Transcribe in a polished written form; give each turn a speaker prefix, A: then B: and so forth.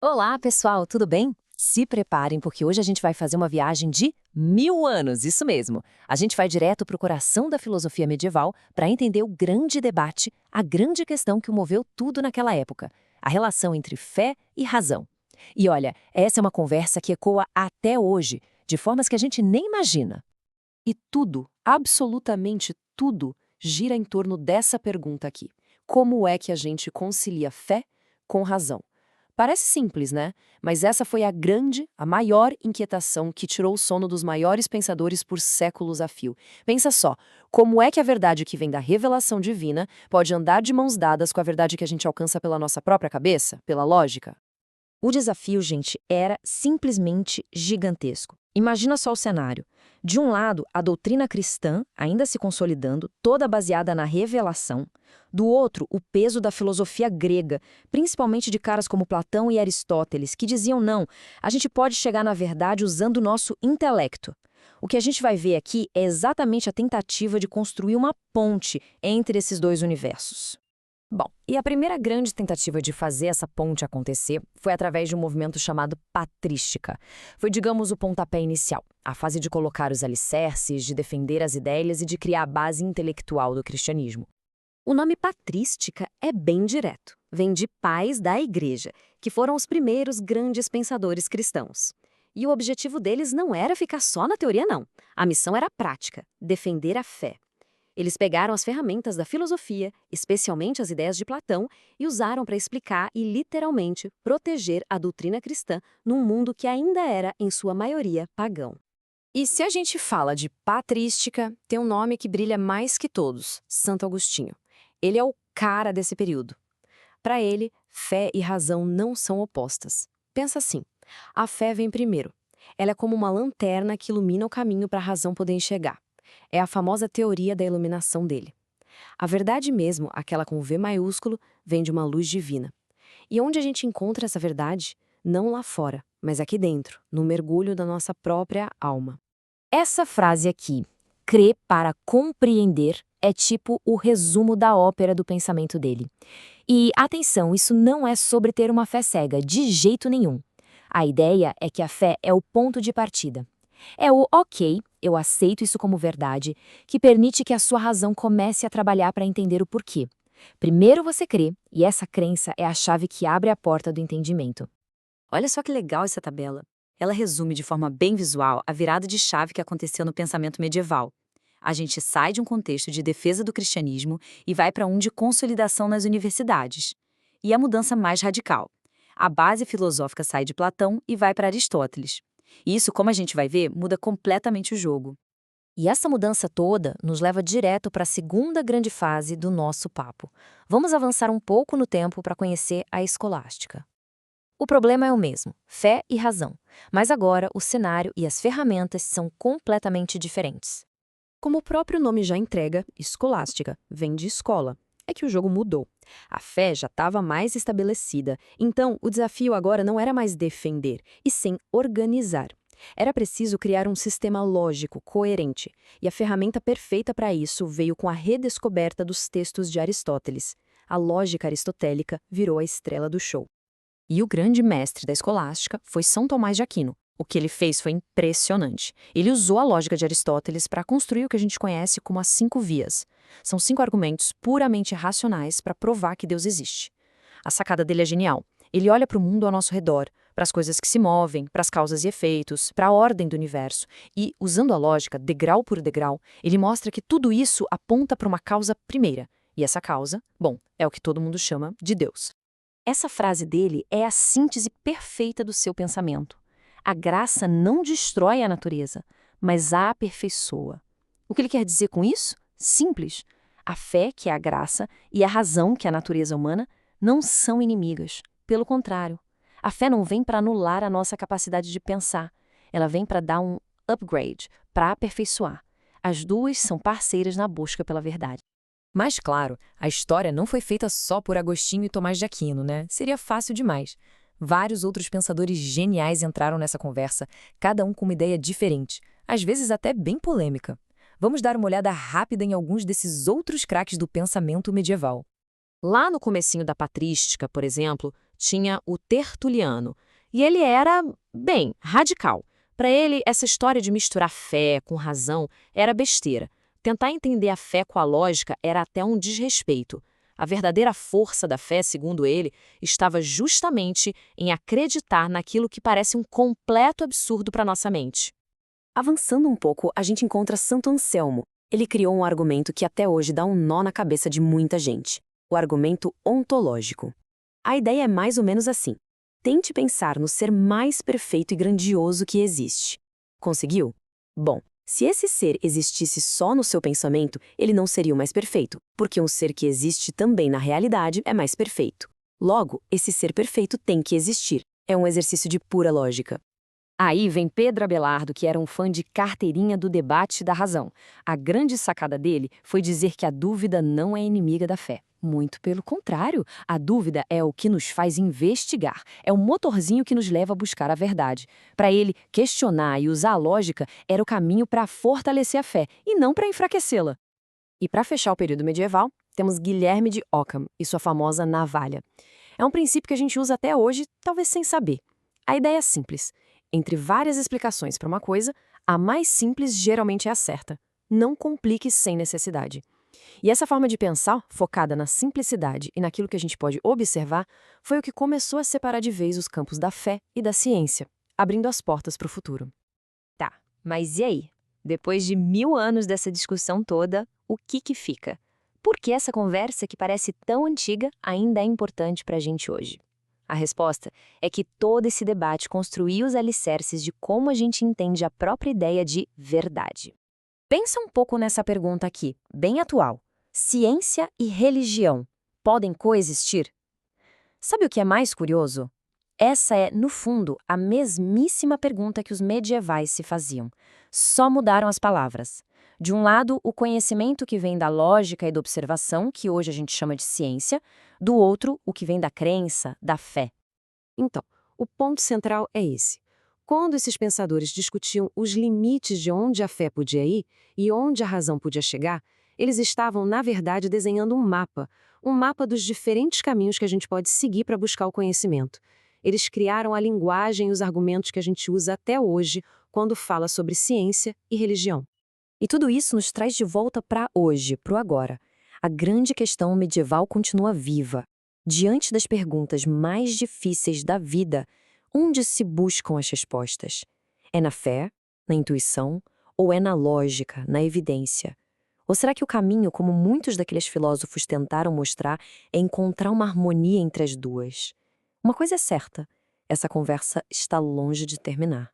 A: Olá, pessoal, tudo bem? Se preparem, porque hoje a gente vai fazer uma viagem de 1000 anos, isso mesmo. A gente vai direto para o coração da filosofia medieval para entender o grande debate, a grande questão que moveu tudo naquela época, a relação entre fé e razão. E olha, essa é uma conversa que ecoa até hoje, de formas que a gente nem imagina.
B: E tudo, absolutamente tudo, gira em torno dessa pergunta aqui. Como é que a gente concilia fé com razão? Parece simples, né? Mas essa foi a maior inquietação que tirou o sono dos maiores pensadores por séculos a fio. Pensa só, como é que a verdade que vem da revelação divina pode andar de mãos dadas com a verdade que a gente alcança pela nossa própria cabeça, pela lógica?
A: O desafio, gente, era simplesmente gigantesco. Imagina só o cenário. De um lado, a doutrina cristã, ainda se consolidando, toda baseada na revelação. Do outro, o peso da filosofia grega, principalmente de caras como Platão e Aristóteles, que diziam não, a gente pode chegar na verdade usando o nosso intelecto. O que a gente vai ver aqui é exatamente a tentativa de construir uma ponte entre esses dois universos. Bom, e a primeira grande tentativa de fazer essa ponte acontecer foi através de um movimento chamado patrística. Foi, digamos, o pontapé inicial, a fase de colocar os alicerces, de defender as ideias e de criar a base intelectual do cristianismo. O nome patrística é bem direto, vem de pais da igreja, que foram os primeiros grandes pensadores cristãos. E o objetivo deles não era ficar só na teoria, não. A missão era prática, defender a fé. Eles pegaram as ferramentas da filosofia, especialmente as ideias de Platão, e usaram para explicar e, literalmente, proteger a doutrina cristã num mundo que ainda era, em sua maioria, pagão.
B: E se a gente fala de patrística, tem um nome que brilha mais que todos, Santo Agostinho. Ele é o cara desse período. Para ele, fé e razão não são opostas. Pensa assim, a fé vem primeiro. Ela é como uma lanterna que ilumina o caminho para a razão poder enxergar. É a famosa teoria da iluminação dele. A verdade mesmo, aquela com V maiúsculo, vem de uma luz divina. E onde a gente encontra essa verdade? Não lá fora, mas aqui dentro, no mergulho da nossa própria alma.
A: Essa frase aqui, crer para compreender, é tipo o resumo da ópera do pensamento dele. E, atenção, isso não é sobre ter uma fé cega, de jeito nenhum. A ideia é que a fé é o ponto de partida. É o ok, eu aceito isso como verdade, que permite que a sua razão comece a trabalhar para entender o porquê. Primeiro você crê, e essa crença é a chave que abre a porta do entendimento.
B: Olha só que legal essa tabela. Ela resume de forma bem visual a virada de chave que aconteceu no pensamento medieval. A gente sai de um contexto de defesa do cristianismo e vai para um de consolidação nas universidades. E a mudança mais radical. A base filosófica sai de Platão e vai para Aristóteles. E isso, como a gente vai ver, muda completamente o jogo.
A: E essa mudança toda nos leva direto para a segunda grande fase do nosso papo. Vamos avançar um pouco no tempo para conhecer a escolástica. O problema é o mesmo, fé e razão, mas agora o cenário e as ferramentas são completamente diferentes.
B: Como o próprio nome já entrega, escolástica vem de escola. É que o jogo mudou. A fé já estava mais estabelecida, então o desafio agora não era mais defender, e sim organizar. Era preciso criar um sistema lógico, coerente, e a ferramenta perfeita para isso veio com a redescoberta dos textos de Aristóteles. A lógica aristotélica virou a estrela do show. E o grande mestre da escolástica foi São Tomás de Aquino. O que ele fez foi impressionante. Ele usou a lógica de Aristóteles para construir o que a gente conhece como as 5 vias. São 5 argumentos puramente racionais para provar que Deus existe. A sacada dele é genial. Ele olha para o mundo ao nosso redor, para as coisas que se movem, para as causas e efeitos, para a ordem do universo. E, usando a lógica, degrau por degrau, ele mostra que tudo isso aponta para uma causa primeira. E essa causa, bom, é o que todo mundo chama de Deus.
A: Essa frase dele é a síntese perfeita do seu pensamento. A graça não destrói a natureza, mas a aperfeiçoa. O que ele quer dizer com isso? Simples. A fé, que é a graça, e a razão, que é a natureza humana, não são inimigas. Pelo contrário, a fé não vem para anular a nossa capacidade de pensar. Ela vem para dar um upgrade, para aperfeiçoar. As duas são parceiras na busca pela verdade.
C: Mas claro, a história não foi feita só por Agostinho e Tomás de Aquino, né? Seria fácil demais. Vários outros pensadores geniais entraram nessa conversa, cada um com uma ideia diferente, às vezes até bem polêmica. Vamos dar uma olhada rápida em alguns desses outros craques do pensamento medieval.
B: Lá no comecinho da patrística, por exemplo, tinha o Tertuliano. E ele era, bem, radical. Para ele, essa história de misturar fé com razão era besteira. Tentar entender a fé com a lógica era até um desrespeito. A verdadeira força da fé, segundo ele, estava justamente em acreditar naquilo que parece um completo absurdo para nossa mente. Avançando um pouco, a gente encontra Santo Anselmo. Ele criou um argumento que até hoje dá um nó na cabeça de muita gente: o argumento ontológico. A ideia é mais ou menos assim. Tente pensar no ser mais perfeito e grandioso que existe. Conseguiu? Bom, se esse ser existisse só no seu pensamento, ele não seria o mais perfeito, porque um ser que existe também na realidade é mais perfeito. Logo, esse ser perfeito tem que existir. É um exercício de pura lógica. Aí vem Pedro Abelardo, que era um fã de carteirinha do debate da razão. A grande sacada dele foi dizer que a dúvida não é inimiga da fé. Muito pelo contrário, a dúvida é o que nos faz investigar, é o motorzinho que nos leva a buscar a verdade. Para ele, questionar e usar a lógica era o caminho para fortalecer a fé e não para enfraquecê-la. E para fechar o período medieval, temos Guilherme de Ockham e sua famosa navalha. É um princípio que a gente usa até hoje, talvez sem saber. A ideia é simples. Entre várias explicações para uma coisa, a mais simples geralmente é a certa. Não complique sem necessidade. E essa forma de pensar, focada na simplicidade e naquilo que a gente pode observar, foi o que começou a separar de vez os campos da fé e da ciência, abrindo as portas para o futuro.
A: Tá, mas e aí? Depois de 1000 anos dessa discussão toda, o que fica? Por que essa conversa que parece tão antiga ainda é importante para a gente hoje? A resposta é que todo esse debate construiu os alicerces de como a gente entende a própria ideia de verdade. Pensa um pouco nessa pergunta aqui, bem atual. Ciência e religião podem coexistir? Sabe o que é mais curioso? Essa é, no fundo, a mesmíssima pergunta que os medievais se faziam. Só mudaram as palavras. De um lado, o conhecimento que vem da lógica e da observação, que hoje a gente chama de ciência, do outro, o que vem da crença, da fé.
B: Então, o ponto central é esse. Quando esses pensadores discutiam os limites de onde a fé podia ir e onde a razão podia chegar, eles estavam, na verdade, desenhando um mapa dos diferentes caminhos que a gente pode seguir para buscar o conhecimento. Eles criaram a linguagem e os argumentos que a gente usa até hoje quando fala sobre ciência e religião.
A: E tudo isso nos traz de volta para hoje, para o agora. A grande questão medieval continua viva. Diante das perguntas mais difíceis da vida, onde se buscam as respostas? É na fé, na intuição, ou é na lógica, na evidência? Ou será que o caminho, como muitos daqueles filósofos tentaram mostrar, é encontrar uma harmonia entre as duas? Uma coisa é certa, essa conversa está longe de terminar.